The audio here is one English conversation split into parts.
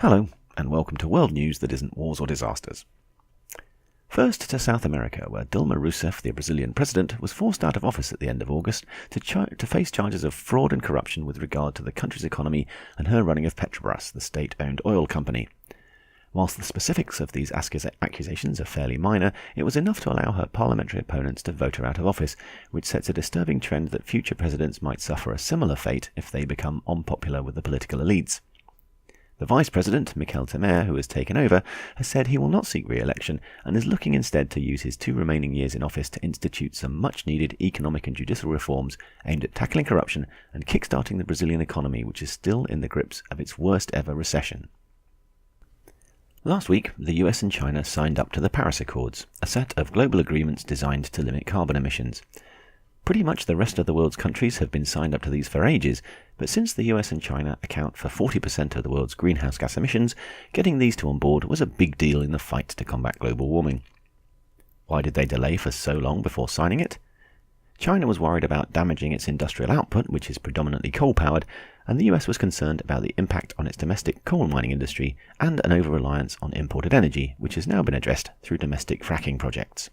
Hello, and welcome to World News that isn't wars or disasters. First to South America, where Dilma Rousseff, the Brazilian president, was forced out of office at the end of August to face charges of fraud and corruption with regard to the country's economy and her running of Petrobras, the state-owned oil company. Whilst the specifics of these accusations are fairly minor, it was enough to allow her parliamentary opponents to vote her out of office, which sets a disturbing trend that future presidents might suffer a similar fate if they become unpopular with the political elites. The Vice President, Michel Temer, who has taken over, has said he will not seek re-election and is looking instead to use his 2 remaining years in office to institute some much-needed economic and judicial reforms aimed at tackling corruption and kick-starting the Brazilian economy, which is still in the grips of its worst-ever recession. Last week, the US and China signed up to the Paris Accords, a set of global agreements designed to limit carbon emissions. Pretty much the rest of the world's countries have been signed up to these for ages, but since the US and China account for 40% of the world's greenhouse gas emissions, getting these two on board was a big deal in the fight to combat global warming. Why did they delay for so long before signing it? China was worried about damaging its industrial output, which is predominantly coal-powered, and the US was concerned about the impact on its domestic coal mining industry and an over-reliance on imported energy, which has now been addressed through domestic fracking projects.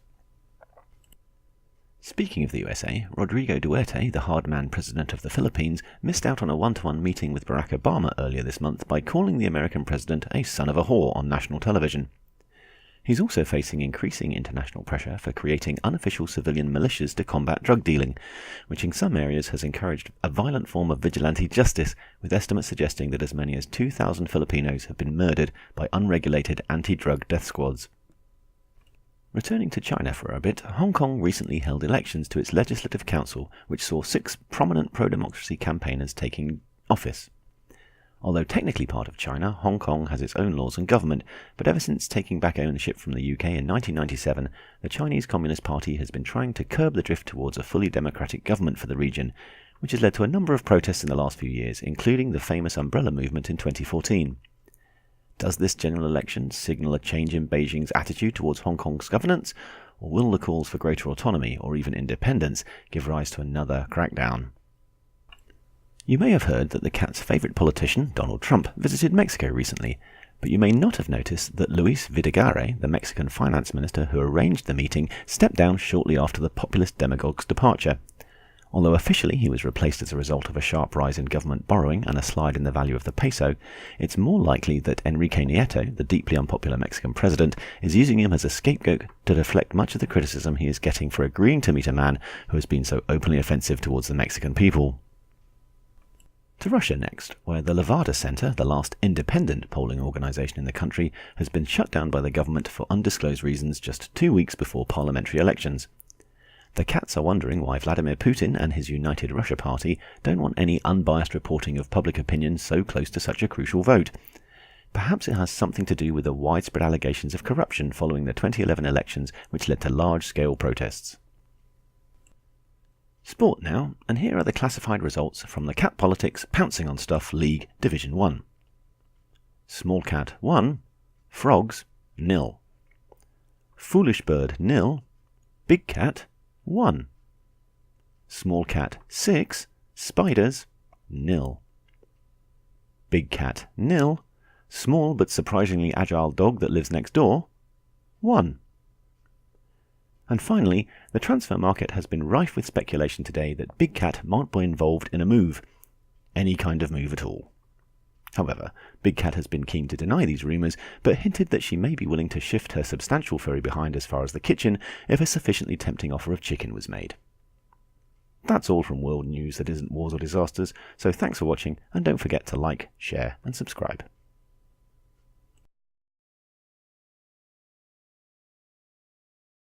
Speaking of the USA, Rodrigo Duterte, the hard-man president of the Philippines, missed out on a one-to-one meeting with Barack Obama earlier this month by calling the American president a son of a whore on national television. He's also facing increasing international pressure for creating unofficial civilian militias to combat drug dealing, which in some areas has encouraged a violent form of vigilante justice, with estimates suggesting that as many as 2,000 Filipinos have been murdered by unregulated anti-drug death squads. Returning to China for a bit, Hong Kong recently held elections to its Legislative Council, which saw 6 prominent pro-democracy campaigners taking office. Although technically part of China, Hong Kong has its own laws and government, but ever since taking back ownership from the UK in 1997, the Chinese Communist Party has been trying to curb the drift towards a fully democratic government for the region, which has led to a number of protests in the last few years, including the famous Umbrella Movement in 2014. Does this general election signal a change in Beijing's attitude towards Hong Kong's governance, or will the calls for greater autonomy or even independence give rise to another crackdown? You may have heard that the cat's favourite politician, Donald Trump, visited Mexico recently, but you may not have noticed that Luis Videgaray, the Mexican finance minister who arranged the meeting, stepped down shortly after the populist demagogue's departure. Although officially he was replaced as a result of a sharp rise in government borrowing and a slide in the value of the peso, it's more likely that Enrique Nieto, the deeply unpopular Mexican president, is using him as a scapegoat to deflect much of the criticism he is getting for agreeing to meet a man who has been so openly offensive towards the Mexican people. To Russia next, where the Levada Center, the last independent polling organization in the country, has been shut down by the government for undisclosed reasons just 2 weeks before parliamentary elections. The cats are wondering why Vladimir Putin and his United Russia Party don't want any unbiased reporting of public opinion so close to such a crucial vote. Perhaps it has something to do with the widespread allegations of corruption following the 2011 elections, which led to large-scale protests. Sport now, and here are the classified results from the Cat Politics Pouncing on Stuff League Division 1. Small Cat 1, Frogs 0. Foolish Bird 0, Big Cat 1. Small Cat 6, Spiders 0. Big Cat 0, Small but surprisingly agile dog that lives next door 1. And finally, the transfer market has been rife with speculation today that Big Cat might be involved in a move. Any kind of move at all. However, Big Cat has been keen to deny these rumours, but hinted that she may be willing to shift her substantial furry behind as far as the kitchen if a sufficiently tempting offer of chicken was made. That's all from World News that isn't wars or disasters, so thanks for watching, and don't forget to like, share and subscribe.